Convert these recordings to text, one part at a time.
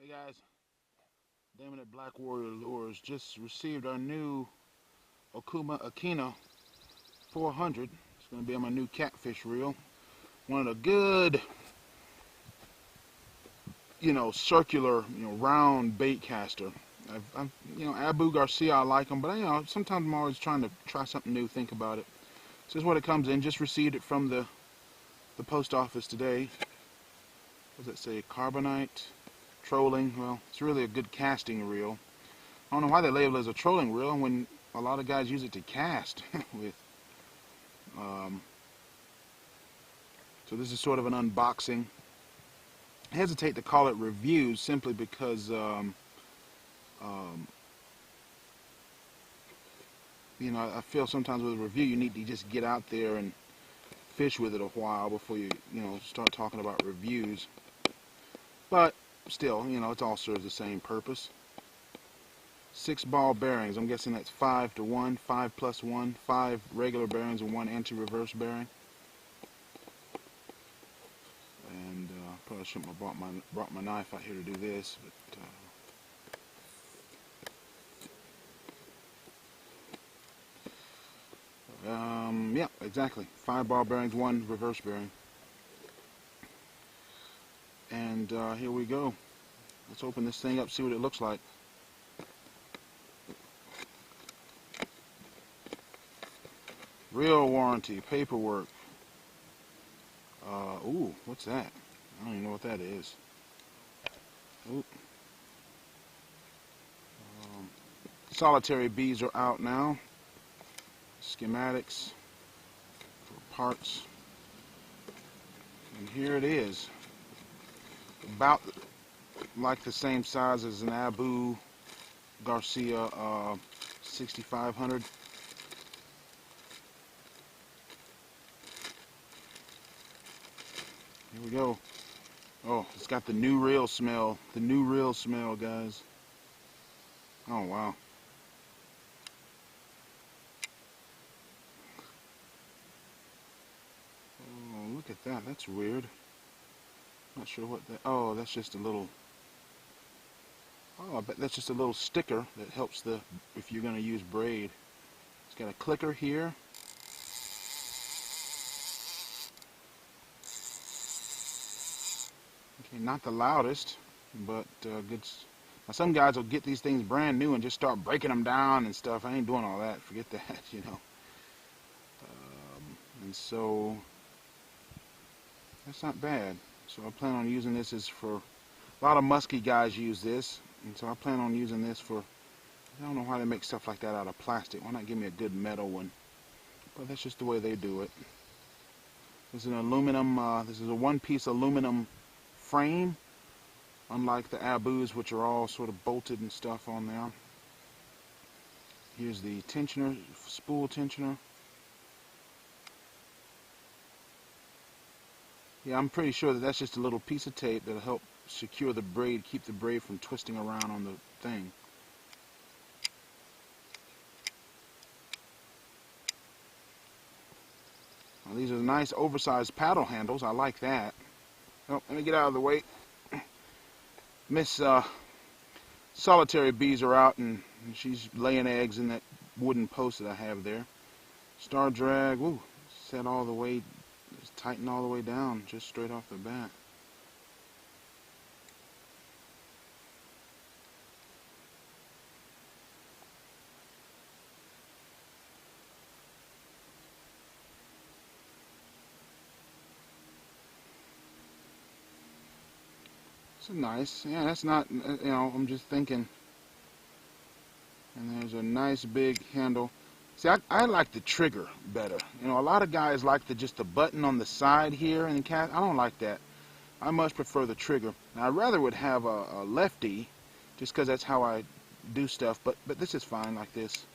Hey guys, Damon at Black Warrior Lures just received our new Okuma Akena 400. It's going to be on my new catfish reel. One of the good, circular, round bait caster. Abu Garcia, I like them, but sometimes I'm always trying to try something new, think about it. This is what it comes in. Just received it from the post office today. What does it say? Carbonite. Trolling. Well, it's really a good casting reel. I don't know why they label it as a trolling reel when a lot of guys use it to cast with. So this is sort of an unboxing. I hesitate to call it reviews simply because I feel sometimes with a review you need to just get out there and fish with it a while before you start talking about reviews. But still, it all serves the same purpose. 6 ball bearings. I'm guessing that's 5 to 1, 5 plus 1, 5 regular bearings and 1 anti-reverse bearing. And probably shouldn't have brought my knife out here to do this, but yeah, exactly. 5 ball bearings, 1 reverse bearing. And here we go. Let's open this thing up, see what it looks like. Real warranty, paperwork. Ooh, what's that? I don't even know what that is. Ooh. Solitary bees are out now. Schematics for parts. And here it is. About like the same size as an Abu Garcia 6500. Here we go. Oh, it's got the new reel smell. The new reel smell, guys. Oh, wow. Oh, look at that. That's weird. Not sure what that... Oh, that's just a little... Oh, I bet that's just a little sticker that helps if you're going to use braid. It's got a clicker here. Okay, not the loudest, but good. Now some guys will get these things brand new and just start breaking them down and stuff. I ain't doing all that. Forget that, And so that's not bad. So I plan on using this as for a lot of musky guys use this, and so I plan on using this for. I don't know why they make stuff like that out of plastic. Why not give me a good metal one? But that's just the way they do it. This is an aluminum. This is a one-piece aluminum frame, unlike the Abus, which are all sort of bolted and stuff on there. Here's the tensioner, spool tensioner. Yeah, I'm pretty sure that that's just a little piece of tape that'll help secure the braid, keep the braid from twisting around on the thing. Now, these are nice oversized paddle handles. I like that. Oh, let me get out of the way. Miss Solitary bees are out, and she's laying eggs in that wooden post that I have there. Star drag, woo, set all the way, just tighten all the way down, just straight off the bat. It's nice. Yeah, that's not, I'm just thinking. And there's a nice big handle. See, I like the trigger better. A lot of guys like just the button on the side here and cast. I don't like that. I much prefer the trigger. Now, I rather would have a lefty, just because that's how I do stuff. But this is fine like this.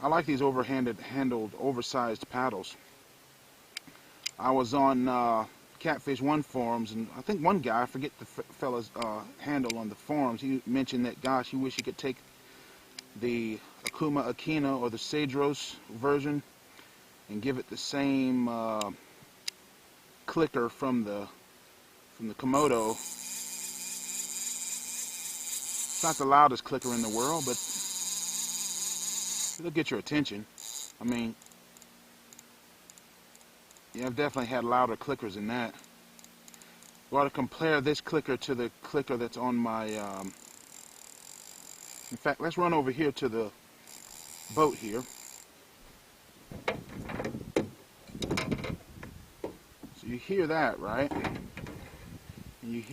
I like these handled, oversized paddles. I was on Catfish 1 forums, and I think one guy, I forget the fella's handle on the forums, he mentioned that, gosh, he wish he could take the Okuma Akena or the Cedros version and give it the same clicker from the Komodo It's not the loudest clicker in the world, but it'll get your attention. I mean, yeah, I've definitely had louder clickers than that. You ought to compare this clicker to the clicker that's on my, in fact, let's run over here to the boat here. So you hear that, right? And you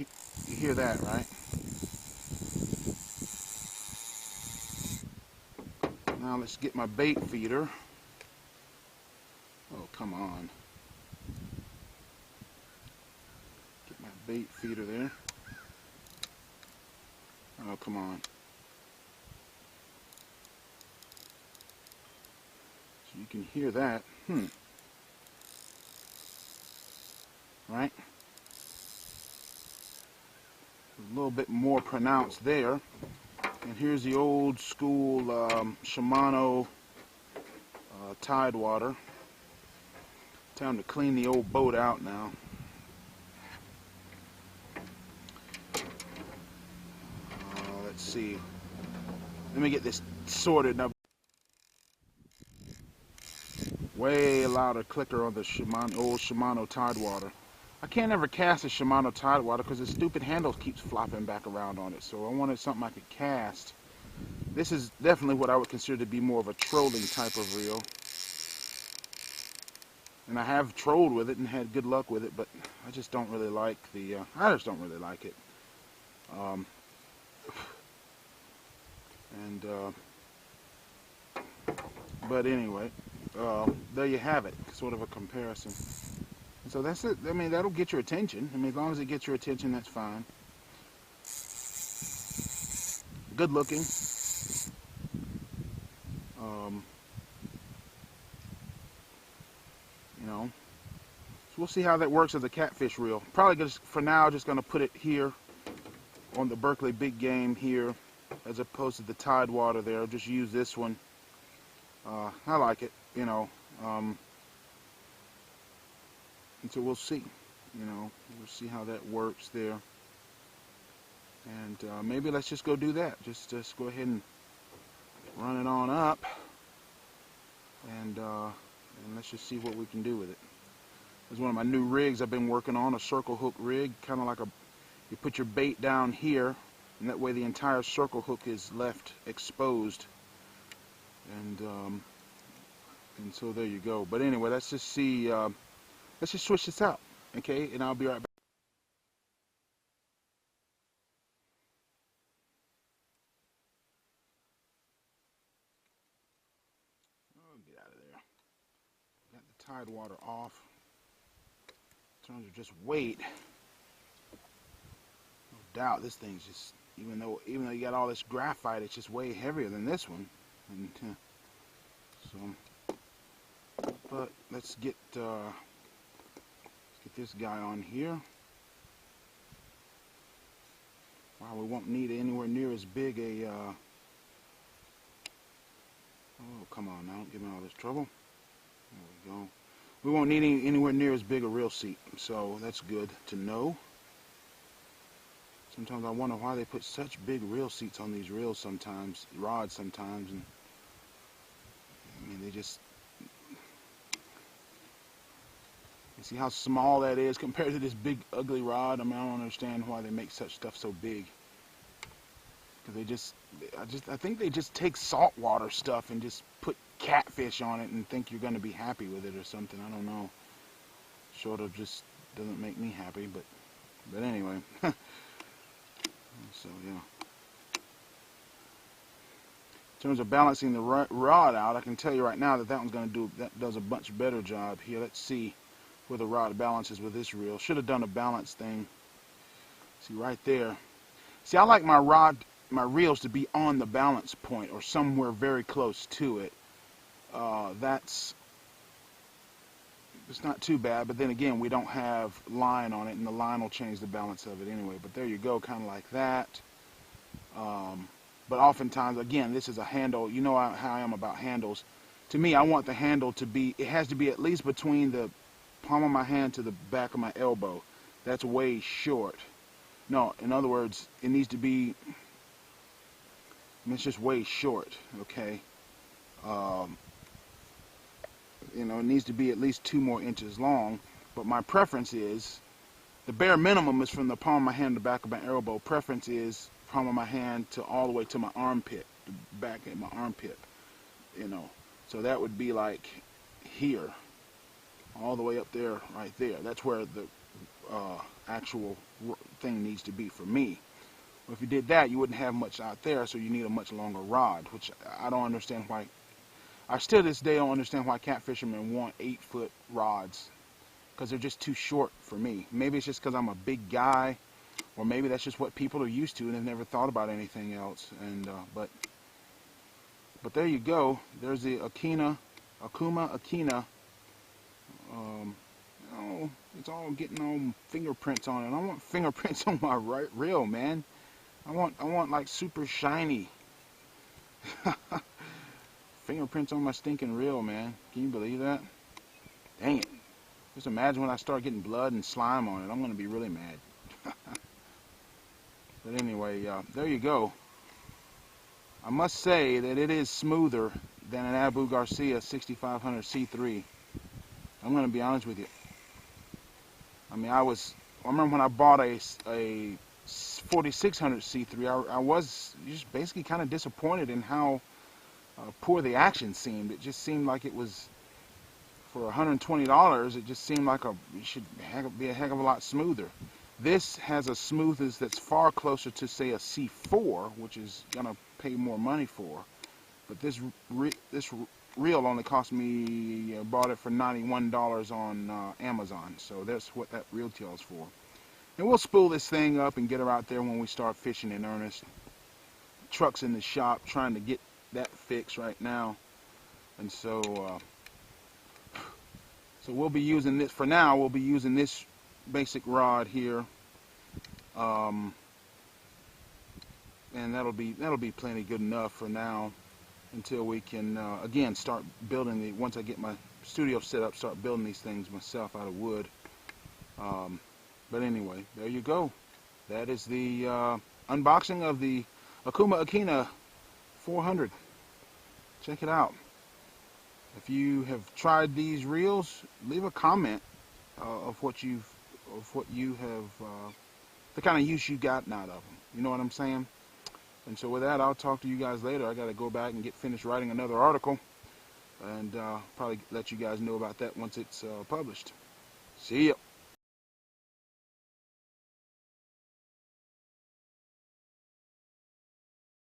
hear that, right? Now let's get my bait feeder. Oh, come on. Get my bait feeder there. Oh, come on. So you can hear that. Right? A little bit more pronounced there. And here's the old school Shimano Tidewater. Time to clean the old boat out now. Let's see. Let me get this sorted up. Way louder clicker on the old Shimano Tidewater. I can't ever cast a Shimano Tidewater because the stupid handle keeps flopping back around on it. So I wanted something I could cast. This is definitely what I would consider to be more of a trolling type of reel. And I have trolled with it and had good luck with it, but I just don't really like the, I just don't really like it. But anyway, there you have it, sort of a comparison. And so that's it. I mean, that'll get your attention. I mean, as long as it gets your attention, that's fine. Good looking. You know, so we'll see how that works as a catfish reel. Probably just for now, just going to put it here on the Berkeley Big Game here, as opposed to the Tidewater there. I'll just use this one. I like it, you know. And so we'll see, you know, we'll see how that works there. And maybe let's just go do that. Just go ahead and run it on up, and let's just see what we can do with it. This is one of my new rigs I've been working on, a circle hook rig, kind of like you put your bait down here, and that way the entire circle hook is left exposed. And so there you go. But anyway, let's just see. Let's just switch this out, okay? And I'll be right back. Oh, get out of there. Got the Tidewater off. In terms of just weight, no doubt this thing's just, even though you got all this graphite, it's just way heavier than this one. And so, but let's get this guy on here. Wow, we won't need anywhere near as big a oh, come on now, don't give me all this trouble. There we go. We won't need anywhere near as big a reel seat, so that's good to know. Sometimes I wonder why they put such big reel seats on these reels sometimes, rods sometimes, and I mean, they just, you see how small that is compared to this big ugly rod. I mean, I don't understand why they make such stuff so big. Because I think they just take saltwater stuff and just put catfish on it and think you're going to be happy with it or something. I don't know. Sort of just doesn't make me happy, but anyway. So yeah. In terms of balancing the rod out, I can tell you right now that one's going to does a much better job here. Let's see where the rod balances with this reel. Should have done a balance thing. See right there. See, I like my reels to be on the balance point or somewhere very close to it. It's not too bad, but then again, we don't have line on it, and the line will change the balance of it anyway. But there you go, kind of like that. But oftentimes, again, this is a handle. You know how I am about handles. To me, I want the handle to be, it has to be at least between the palm of my hand to the back of my elbow. That's way short. No, in other words, it needs to be mean, it's just way short, okay? You know, it needs to be at least 2 more inches long, but my preference is, the bare minimum is from the palm of my hand to the back of my elbow. Preference is palm of my hand to all the way to my armpit, the back of my armpit, you know. So that would be like here, all the way up there, right there. That's where the actual thing needs to be for me. Well, if you did that, you wouldn't have much out there, so you need a much longer rod, which I don't understand why. I still to this day don't understand why cat fishermen want 8-foot rods, because they're just too short for me. Maybe it's just because I'm a big guy, or maybe that's just what people are used to and they've never thought about anything else. And but there you go. There's the Okuma Akena. Oh, it's all getting all fingerprints on it. I want fingerprints on my reel, man. I want like super shiny fingerprints on my stinking reel, man. Can you believe that? Dang it. Just imagine when I start getting blood and slime on it. I'm going to be really mad. But anyway, there you go. I must say that it is smoother than an Abu Garcia 6500 C3. I'm going to be honest with you. I mean, I remember when I bought a 4600 C3, I was just basically kind of disappointed in how poor the action seemed. It just seemed like it was, for $120, it just seemed like it should be a heck of a lot smoother. This has a smoothness that's far closer to, say, a C4, which is going to pay more money for. But this reel only cost me, bought it for $91 on Amazon. So that's what that retails for. And we'll spool this thing up and get her out there when we start fishing in earnest. Truck's in the shop trying to get that fixed right now. And so we'll be using this, for now, we'll be using this basic rod here. And that'll be plenty good enough for now, until we can again start building once I get my studio set up, start building these things myself out of wood. But anyway, there you go. That is the unboxing of the Okuma Akena 400. Check it out. If you have tried these reels, leave a comment of what you have, the kind of use you gotten out of them. You know what I'm saying? And so with that, I'll talk to you guys later. I got to go back and get finished writing another article, and probably let you guys know about that once it's published. See ya.